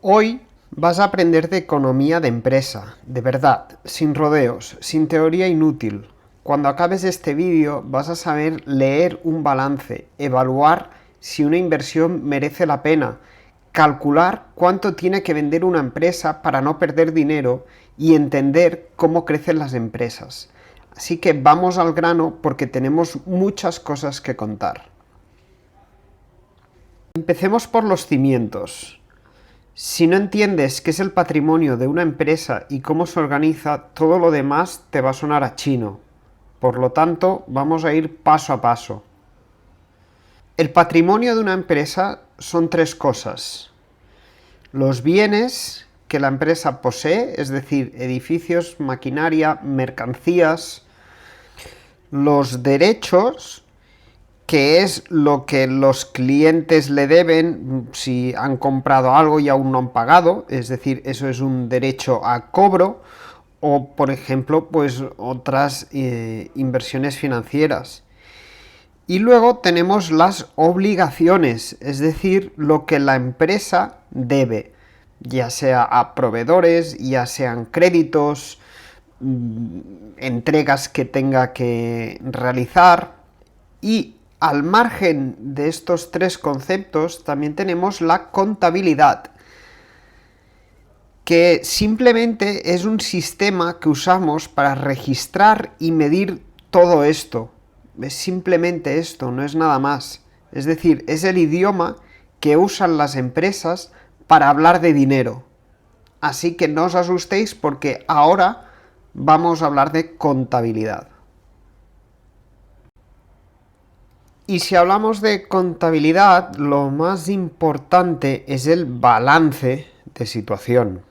Hoy vas a aprender de economía de empresa, de verdad, sin rodeos, sin teoría inútil. Cuando acabes este vídeo vas a saber leer un balance, evaluar si una inversión merece la pena, calcular cuánto tiene que vender una empresa para no perder dinero y entender cómo crecen las empresas. Así que vamos al grano porque tenemos muchas cosas que contar. Empecemos por los cimientos. Si no entiendes qué es el patrimonio de una empresa y cómo se organiza, todo lo demás te va a sonar a chino. Por lo tanto, vamos a ir paso a paso. El patrimonio de una empresa son tres cosas. Los bienes que la empresa posee, es decir, edificios, maquinaria, mercancías. Los derechos, que es lo que los clientes le deben si han comprado algo y aún no han pagado, es decir, eso es un derecho a cobro, o por ejemplo, pues otras inversiones financieras. Y luego tenemos las obligaciones, es decir, lo que la empresa debe, ya sea a proveedores, ya sean créditos, entregas que tenga que realizar. Y al margen de estos tres conceptos también tenemos la contabilidad, que simplemente es un sistema que usamos para registrar y medir todo esto. Es simplemente esto, no es nada más. Es decir, es el idioma que usan las empresas para hablar de dinero. Así que no os asustéis porque ahora vamos a hablar de contabilidad. Y si hablamos de contabilidad, lo más importante es el balance de situación.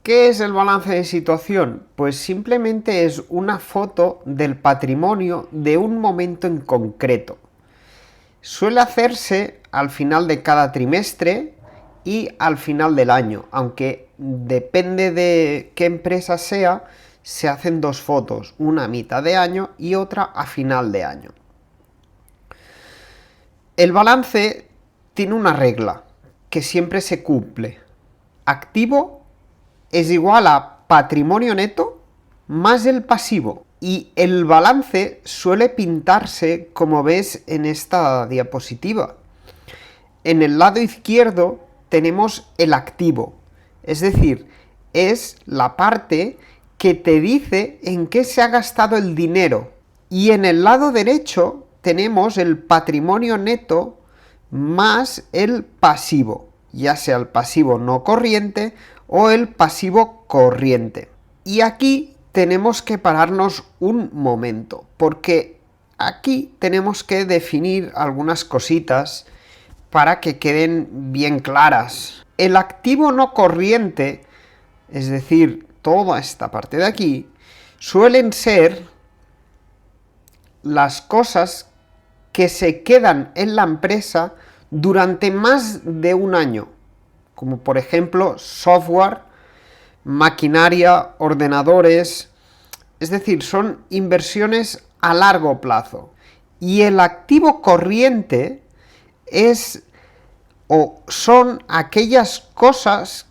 ¿Qué es el balance de situación? Pues simplemente es una foto del patrimonio de un momento en concreto. Suele hacerse al final de cada trimestre y al final del año, aunque depende de qué empresa sea, se hacen dos fotos, una a mitad de año y otra a final de año. El balance tiene una regla que siempre se cumple. Activo es igual a patrimonio neto más el pasivo. Y el balance suele pintarse como ves en esta diapositiva. En el lado izquierdo tenemos el activo, es decir, es la parte que te dice en qué se ha gastado el dinero. Y en el lado derecho tenemos el patrimonio neto más el pasivo, ya sea el pasivo no corriente o el pasivo corriente. Y aquí tenemos que pararnos un momento, porque aquí tenemos que definir algunas cositas para que queden bien claras. El activo no corriente, es decir, toda esta parte de aquí, suelen ser las cosas que se quedan en la empresa durante más de un año, como por ejemplo software, maquinaria, ordenadores, es decir, son inversiones a largo plazo. Y el activo corriente es o son aquellas cosas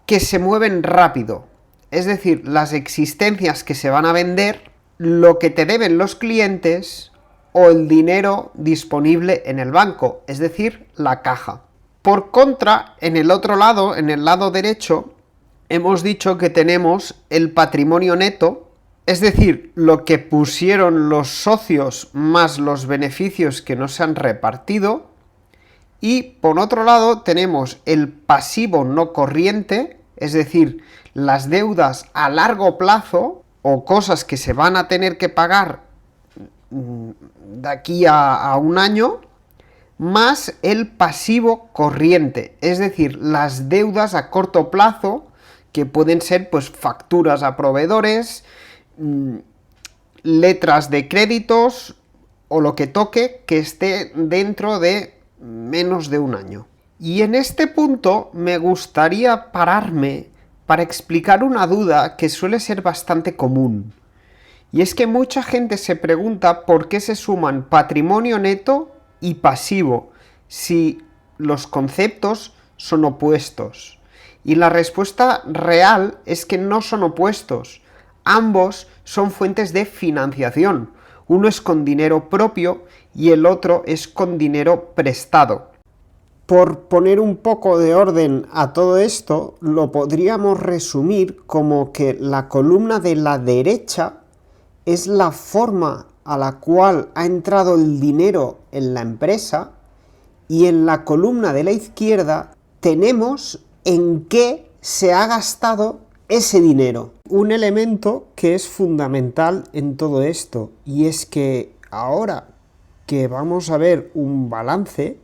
que se mueven rápido, es decir, las existencias que se van a vender, lo que te deben los clientes o el dinero disponible en el banco, es decir, la caja. Por contra, en el otro lado, en el lado derecho, hemos dicho que tenemos el patrimonio neto, es decir, lo que pusieron los socios más los beneficios que no se han repartido. Y por otro lado tenemos el pasivo no corriente, es decir, las deudas a largo plazo o cosas que se van a tener que pagar de aquí a un año, más el pasivo corriente, es decir, las deudas a corto plazo que pueden ser pues facturas a proveedores, letras de créditos o lo que toque que esté dentro de menos de un año. Y en este punto me gustaría pararme para explicar una duda que suele ser bastante común. Y es que mucha gente se pregunta por qué se suman patrimonio neto y pasivo, si los conceptos son opuestos. Y la respuesta real es que no son opuestos. Ambos son fuentes de financiación. Uno es con dinero propio y el otro es con dinero prestado. Por poner un poco de orden a todo esto, lo podríamos resumir como que la columna de la derecha es la forma a la cual ha entrado el dinero en la empresa, y en la columna de la izquierda tenemos en qué se ha gastado ese dinero. Un elemento que es fundamental en todo esto, y es que ahora que vamos a ver un balance,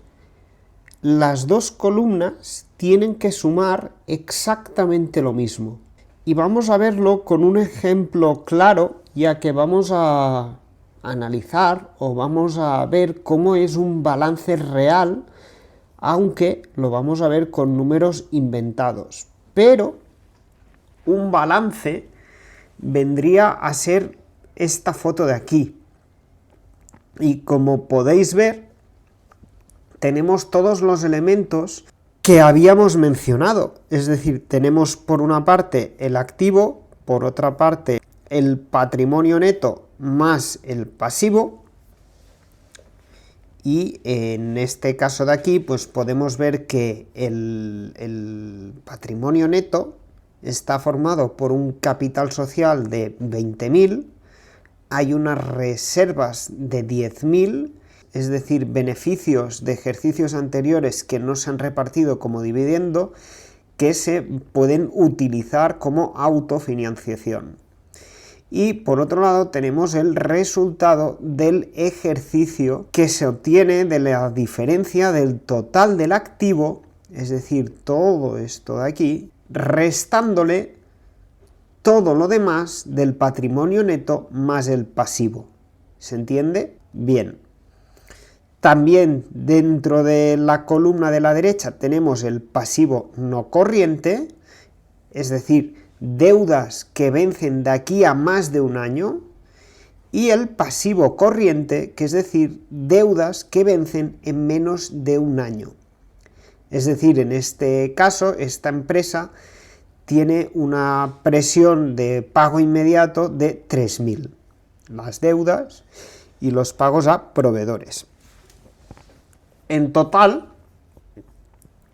las dos columnas tienen que sumar exactamente lo mismo. Y vamos a verlo con un ejemplo claro, ya que vamos a analizar o vamos a ver cómo es un balance real, aunque lo vamos a ver con números inventados. Pero un balance vendría a ser esta foto de aquí. Y como podéis ver, tenemos todos los elementos que habíamos mencionado. Es decir, tenemos por una parte el activo, por otra parte el patrimonio neto más el pasivo, y en este caso de aquí pues podemos ver que el patrimonio neto está formado por un capital social de 20.000, hay unas reservas de 10.000, es decir, beneficios de ejercicios anteriores que no se han repartido como dividendo, que se pueden utilizar como autofinanciación. Y por otro lado tenemos el resultado del ejercicio que se obtiene de la diferencia del total del activo, es decir, todo esto de aquí, restándole todo lo demás del patrimonio neto más el pasivo. ¿Se entiende? Bien. También dentro de la columna de la derecha tenemos el pasivo no corriente, es decir, deudas que vencen de aquí a más de un año, y el pasivo corriente, que es decir, deudas que vencen en menos de un año. Es decir, en este caso, esta empresa tiene una presión de pago inmediato de 3.000, las deudas y los pagos a proveedores. En total,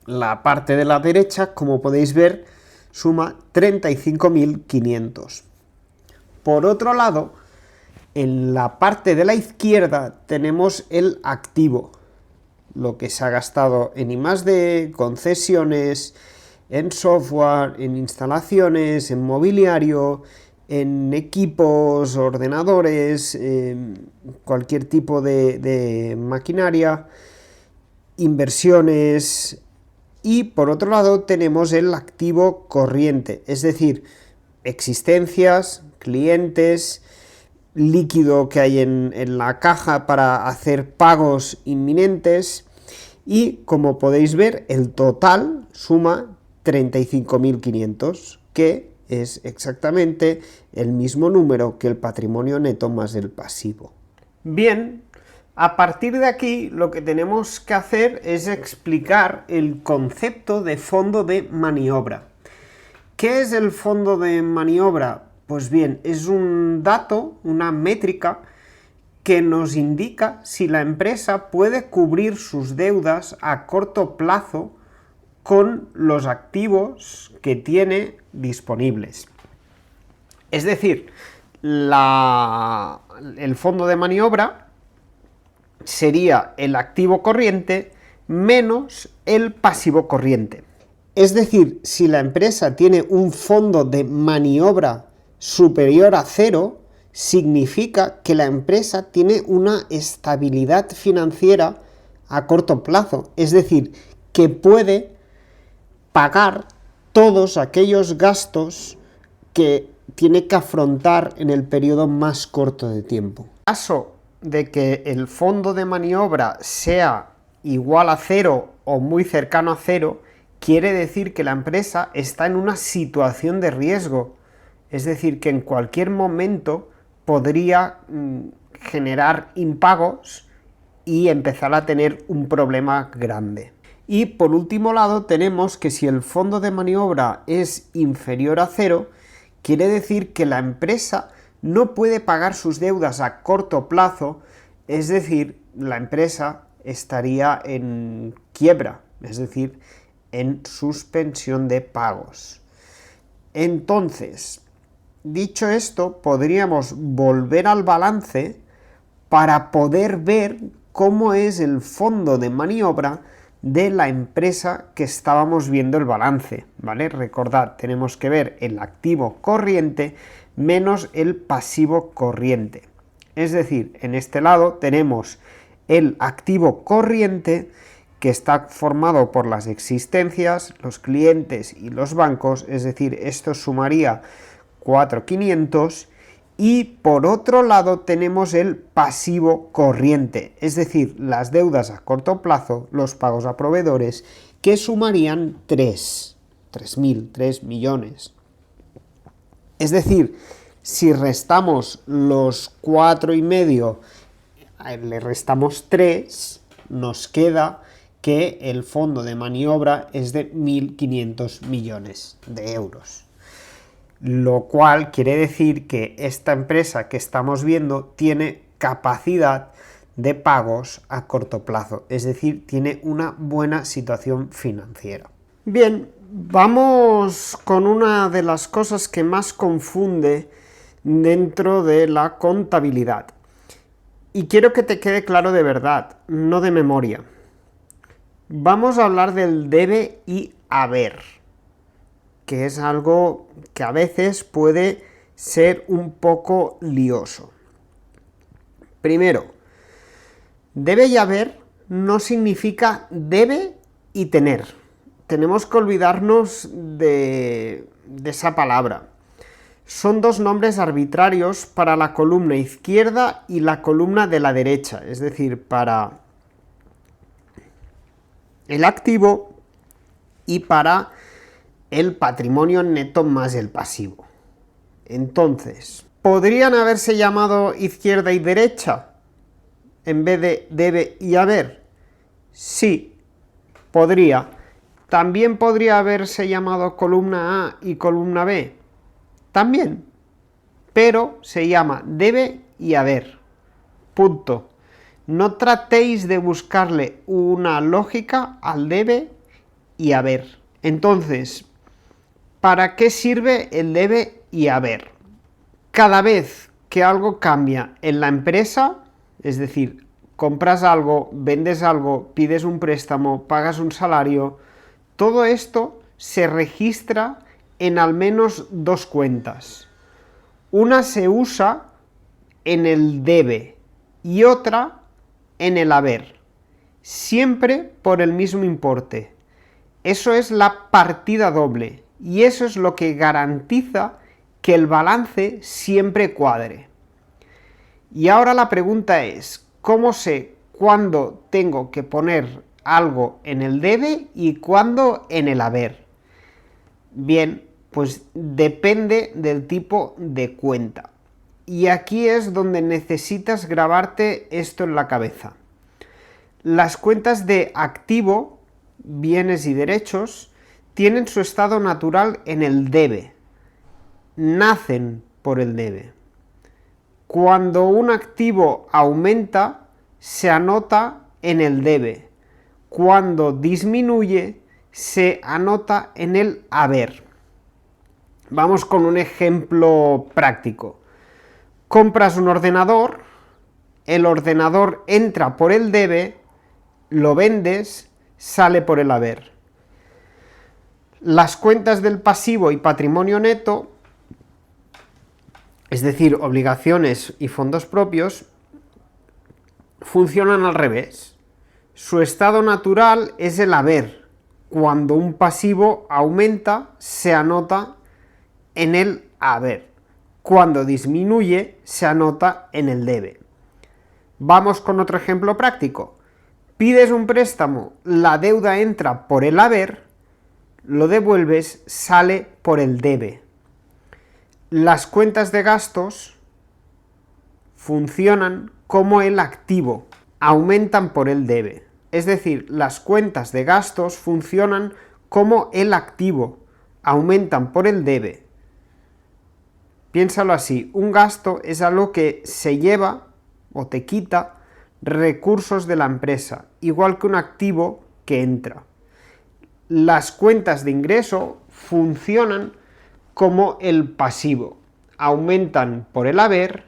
la parte de la derecha, como podéis ver, suma 35.500. Por otro lado, en la parte de la izquierda tenemos el activo, lo que se ha gastado en I+D, concesiones, en software, en instalaciones, en mobiliario, en equipos, ordenadores, cualquier tipo de maquinaria, inversiones. Y por otro lado tenemos el activo corriente, es decir, existencias, clientes, líquido que hay en la caja para hacer pagos inminentes, y como podéis ver el total suma 35.500, que es exactamente el mismo número que el patrimonio neto más el pasivo. Bien. A partir de aquí, lo que tenemos que hacer es explicar el concepto de fondo de maniobra. ¿Qué es el fondo de maniobra? Pues bien, es un dato, una métrica, que nos indica si la empresa puede cubrir sus deudas a corto plazo con los activos que tiene disponibles. Es decir, el fondo de maniobra sería el activo corriente menos el pasivo corriente. Es decir, si la empresa tiene un fondo de maniobra superior a 0, significa que la empresa tiene una estabilidad financiera a corto plazo, es decir, que puede pagar todos aquellos gastos que tiene que afrontar en el periodo más corto de tiempo. En caso de que el fondo de maniobra sea igual a 0 o muy cercano a 0, quiere decir que la empresa está en una situación de riesgo, es decir, que en cualquier momento podría generar impagos y empezar a tener un problema grande. Y por último lado tenemos que si el fondo de maniobra es inferior a cero, quiere decir que la empresa no puede pagar sus deudas a corto plazo, es decir, la empresa estaría en quiebra, es decir, en suspensión de pagos. Entonces, dicho esto, podríamos volver al balance para poder ver cómo es el fondo de maniobra de la empresa que estábamos viendo el balance, ¿vale? Recordad, tenemos que ver el activo corriente menos el pasivo corriente. Es decir, en este lado tenemos el activo corriente que está formado por las existencias, los clientes y los bancos, es decir, esto sumaría 4.500, y por otro lado tenemos el pasivo corriente, es decir, las deudas a corto plazo, los pagos a proveedores, que sumarían 3 millones. Es decir, si restamos los 4,5, le restamos 3, nos queda que el fondo de maniobra es de 1.500 millones de euros. Lo cual quiere decir que esta empresa que estamos viendo tiene capacidad de pagos a corto plazo, es decir, tiene una buena situación financiera. Bien, vamos con una de las cosas que más confunde dentro de la contabilidad. Y quiero que te quede claro de verdad, no de memoria. Vamos a hablar del debe y haber, que es algo que a veces puede ser un poco lioso. Primero, debe y haber no significa debe y tener. Tenemos que olvidarnos de esa palabra. Son dos nombres arbitrarios para la columna izquierda y la columna de la derecha, es decir, para el activo y para el patrimonio neto más el pasivo. Entonces, ¿podrían haberse llamado izquierda y derecha en vez de debe y haber? Sí, podría. ¿También podría haberse llamado columna A y columna B? También, pero se llama debe y haber. Punto. No tratéis de buscarle una lógica al debe y haber. Entonces, ¿para qué sirve el debe y haber? Cada vez que algo cambia en la empresa, es decir, compras algo, vendes algo, pides un préstamo, pagas un salario, todo esto se registra en al menos dos cuentas. Una se usa en el debe y otra en el haber, siempre por el mismo importe. Eso es la partida doble y eso es lo que garantiza que el balance siempre cuadre. Y ahora la pregunta es, ¿cómo sé cuándo tengo que poner algo en el debe y cuándo en el haber? Bien, pues depende del tipo de cuenta. Y aquí es donde necesitas grabarte esto en la cabeza. Las cuentas de activo, bienes y derechos, tienen su estado natural en el debe. Nacen por el debe. Cuando un activo aumenta, se anota en el debe. Cuando disminuye, se anota en el haber. Vamos con un ejemplo práctico. Compras un ordenador, el ordenador entra por el debe, lo vendes, sale por el haber. Las cuentas del pasivo y patrimonio neto, es decir, obligaciones y fondos propios, funcionan al revés. Su estado natural es el haber. Cuando un pasivo aumenta, se anota en el haber. Cuando disminuye, se anota en el debe. Vamos con otro ejemplo práctico. Pides un préstamo, la deuda entra por el haber, lo devuelves, sale por el debe. Las cuentas de gastos funcionan como el activo, aumentan por el debe. Es decir, las cuentas de gastos funcionan como el activo, aumentan por el debe. Piénsalo así, un gasto es algo que se lleva o te quita recursos de la empresa, igual que un activo que entra. Las cuentas de ingreso funcionan como el pasivo, aumentan por el haber.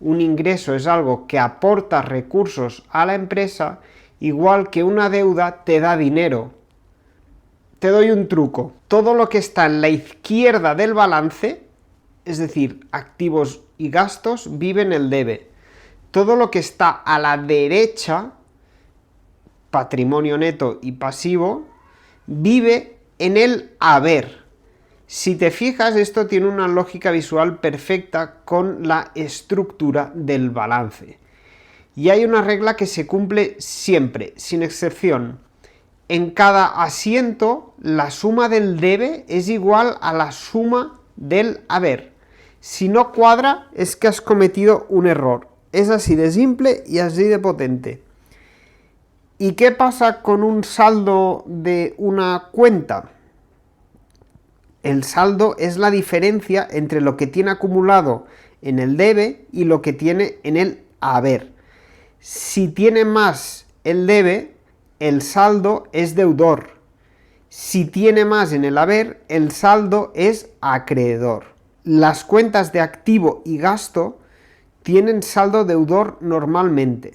Un ingreso es algo que aporta recursos a la empresa, igual que una deuda te da dinero. Te doy un truco. Todo lo que está en la izquierda del balance, es decir, activos y gastos, vive en el debe. Todo lo que está a la derecha, patrimonio neto y pasivo, vive en el haber. Si te fijas, esto tiene una lógica visual perfecta con la estructura del balance. Y hay una regla que se cumple siempre, sin excepción. En cada asiento, la suma del debe es igual a la suma del haber. Si no cuadra, es que has cometido un error. Es así de simple y así de potente. ¿Y qué pasa con un saldo de una cuenta? El saldo es la diferencia entre lo que tiene acumulado en el debe y lo que tiene en el haber. Si tiene más el debe, el saldo es deudor. Si tiene más en el haber, el saldo es acreedor. Las cuentas de activo y gasto tienen saldo deudor normalmente.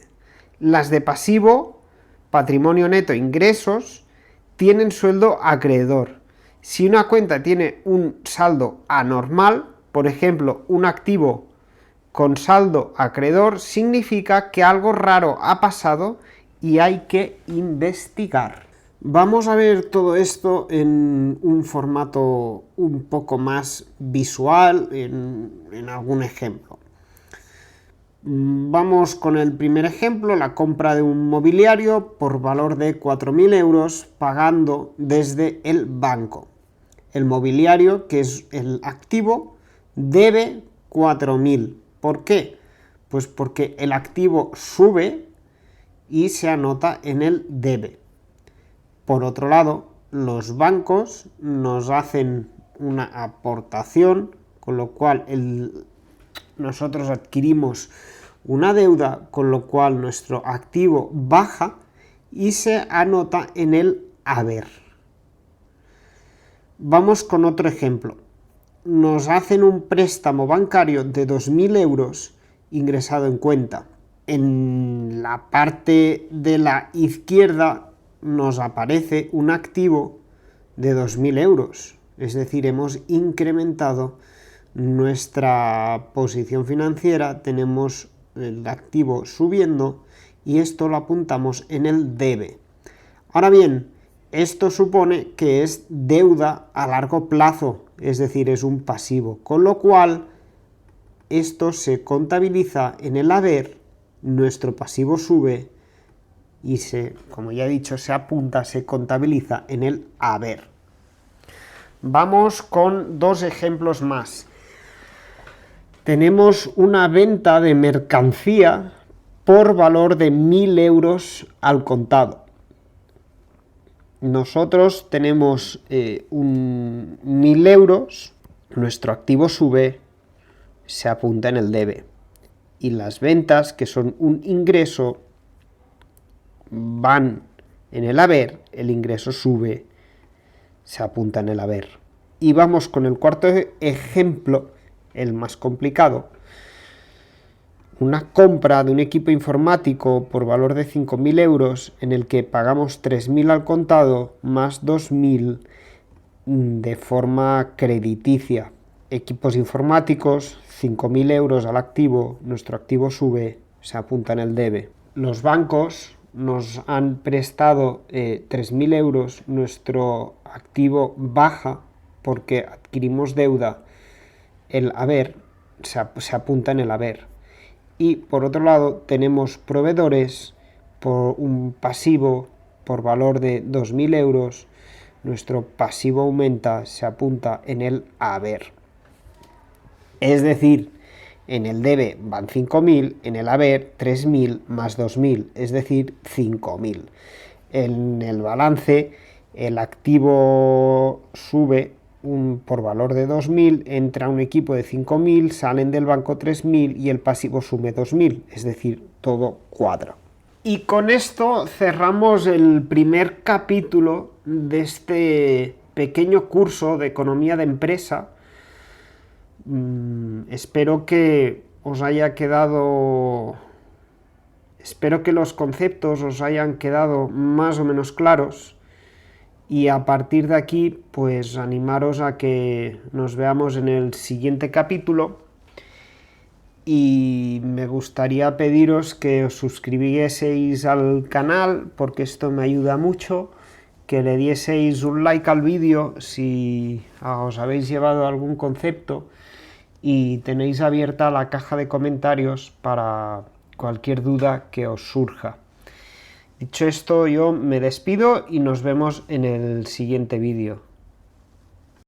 Las de pasivo, patrimonio neto, ingresos, tienen sueldo acreedor. Si una cuenta tiene un saldo anormal, por ejemplo, un activo con saldo acreedor, significa que algo raro ha pasado y hay que investigar. Vamos a ver todo esto en un formato un poco más visual, en algún ejemplo. Vamos con el primer ejemplo, la compra de un mobiliario por valor de 4.000 euros pagando desde el banco. El mobiliario, que es el activo, debe 4.000. ¿Por qué? Pues porque el activo sube y se anota en el debe. Por otro lado, los bancos nos hacen una aportación, con lo cual nosotros adquirimos una deuda, con lo cual nuestro activo baja y se anota en el haber. Vamos con otro ejemplo. Nos hacen un préstamo bancario de 2.000 euros ingresado en cuenta. En la parte de la izquierda nos aparece un activo de 2.000 euros. Es decir, hemos incrementado nuestra posición financiera, tenemos el activo subiendo y esto lo apuntamos en el debe. Ahora bien, esto supone que es deuda a largo plazo, es decir, es un pasivo, con lo cual esto se contabiliza en el haber, nuestro pasivo sube y como ya he dicho, se apunta, se contabiliza en el haber. Vamos con dos ejemplos más. Tenemos una venta de mercancía por valor de 1.000 euros al contado. Nosotros tenemos 1.000 euros, nuestro activo sube, se apunta en el debe. Y las ventas, que son un ingreso, van en el haber, el ingreso sube, se apunta en el haber. Y vamos con el cuarto ejemplo, el más complicado. Una compra de un equipo informático por valor de 5.000 euros en el que pagamos 3.000 al contado más 2.000 de forma crediticia. Equipos informáticos, 5.000 euros al activo, nuestro activo sube, se apunta en el debe. Los bancos nos han prestado 3.000 euros, nuestro activo baja porque adquirimos deuda, el haber se apunta en el haber. Y por otro lado tenemos proveedores por un pasivo por valor de 2.000 euros, nuestro pasivo aumenta, se apunta en el haber. Es decir, en el debe van 5.000, en el haber 3.000 más 2.000, es decir, 5.000. en el balance el activo sube por valor de 2.000, entra un equipo de 5.000, salen del banco 3.000 y el pasivo sube 2.000, es decir, todo cuadra. Y con esto cerramos el primer capítulo de este pequeño curso de economía de empresa. Espero que os haya quedado... Espero que los conceptos os hayan quedado más o menos claros. Y a partir de aquí, pues animaros a que nos veamos en el siguiente capítulo. Y me gustaría pediros que os suscribieseis al canal, porque esto me ayuda mucho, que le dieseis un like al vídeo si os habéis llevado algún concepto y tenéis abierta la caja de comentarios para cualquier duda que os surja. Dicho esto, yo me despido y nos vemos en el siguiente vídeo.